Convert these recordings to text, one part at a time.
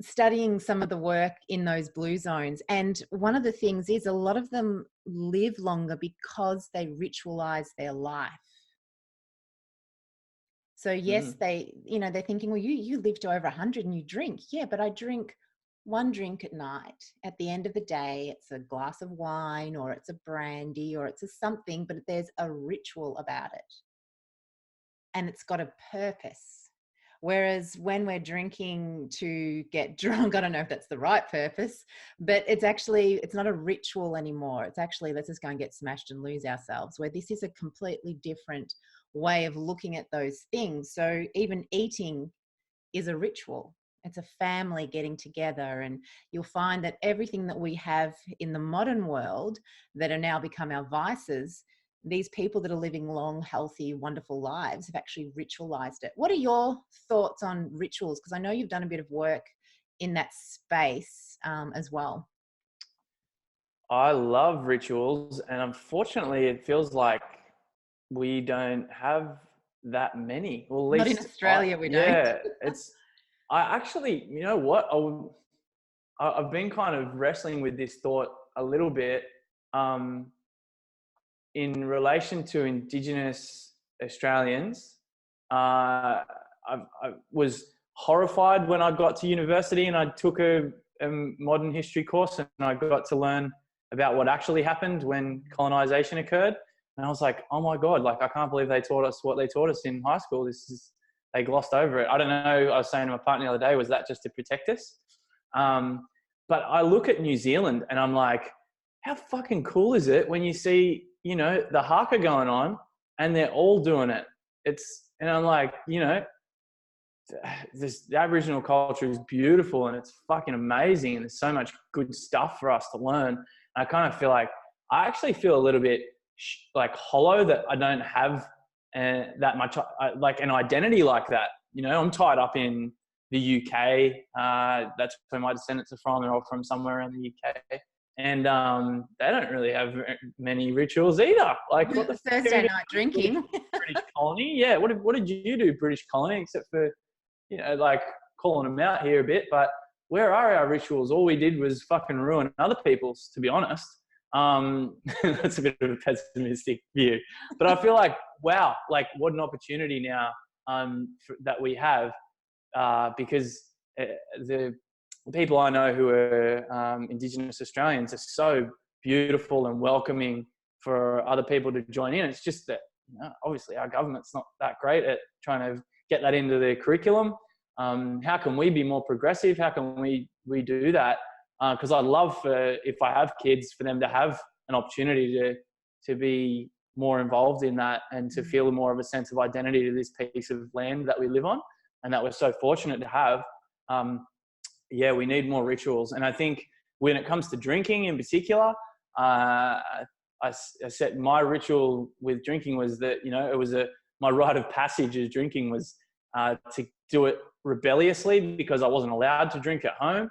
studying some of the work in those blue zones. And one of the things is a lot of them live longer because they ritualize their life. So yes, Mm. they're thinking, well, you live to over 100 and you drink. Yeah, but I drink one drink at night. At the end of the day, it's a glass of wine or it's a brandy or it's a something, but there's a ritual about it. And it's got a purpose. Whereas when we're drinking to get drunk, I don't know if that's the right purpose, but it's not a ritual anymore. It's actually, let's just go and get smashed and lose ourselves, where this is a completely different way of looking at those things. So even eating is a ritual. It's a family getting together. And you'll find that everything that we have in the modern world that are now become our vices, these people that are living long, healthy, wonderful lives have actually ritualized it. What are your thoughts on rituals? Because I know you've done a bit of work in that space as well. I love rituals, and unfortunately, it feels like we don't have that many. Well, at Not in least Australia, we don't. yeah, I actually, you know what? I've been kind of wrestling with this thought a little bit um, in relation to Indigenous Australians. I was horrified when I got to university and I took a modern history course, and I got to learn about what actually happened when colonization occurred. And I was like, oh my God, like, I can't believe they taught us what they taught us in high school. They glossed over it. I don't know. I was saying to my partner the other day, was that just to protect us? But I look at New Zealand and I'm like, how fucking cool is it when you see, the haka going on and they're all doing it. And I'm like, the Aboriginal culture is beautiful and it's fucking amazing. And there's so much good stuff for us to learn. And I kind of feel like, I actually feel a little bit like hollow that I don't have that much, like an identity like that. I'm tied up in the UK. That's where my descendants are from. They're all from somewhere in the UK. And they don't really have many rituals either. Like, what the Thursday night drinking. British colony? Yeah. What did you do, British colony, except for, like calling them out here a bit? But where are our rituals? All we did was fucking ruin other people's, to be honest. That's a bit of a pessimistic view, but I feel like, wow, like what an opportunity now that we have, because the people I know who are Indigenous Australians are so beautiful and welcoming for other people to join in. It's just that, obviously our government's not that great at trying to get that into their curriculum. How can we be more progressive? How can we do that? Because I'd love if I have kids, for them to have an opportunity to be more involved in that and to feel more of a sense of identity to this piece of land that we live on and that we're so fortunate to have. We need more rituals. And I think when it comes to drinking in particular, I said my ritual with drinking was that, it was my rite of passage as drinking was to do it rebelliously because I wasn't allowed to drink at home.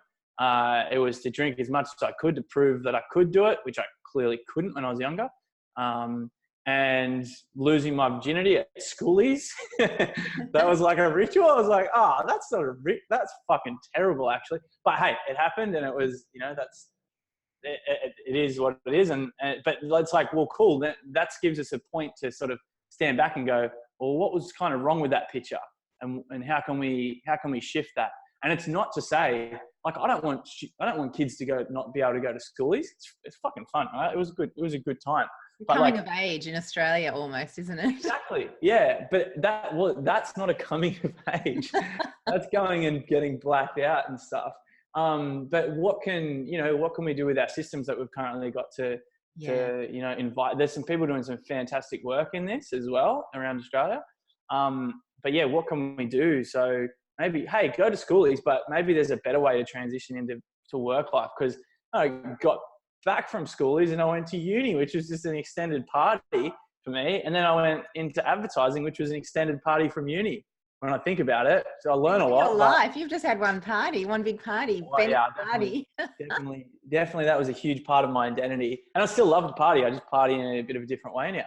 It was to drink as much as I could to prove that I could do it, which I clearly couldn't when I was younger. And losing my virginity at schoolies, that was like a ritual. I was like, that's fucking terrible, actually. But hey, it happened, and it was, it is what it is. But it's like, well, cool. That gives us a point to sort of stand back and go, well, what was kind of wrong with that picture, and how can we shift that? And it's not to say, like, I don't want kids to not be able to go to schoolies. It's fucking fun, right? It was good. It was a good time. Coming of age in Australia, almost, isn't it? Exactly. Yeah, but that's not a coming of age. That's going and getting blacked out and stuff. But what can we do with our systems that we've currently got to invite? There's some people doing some fantastic work in this as well around Australia. But yeah, what can we do? So maybe, hey, go to schoolies, but maybe there's a better way to transition into work life, because I got back from schoolies and I went to uni, which was just an extended party for me. And then I went into advertising, which was an extended party from uni when I think about it. So I learn a lot. Your life, you've just had one big party. Well, yeah, definitely that was a huge part of my identity. And I still love to party. I just party in a bit of a different way now.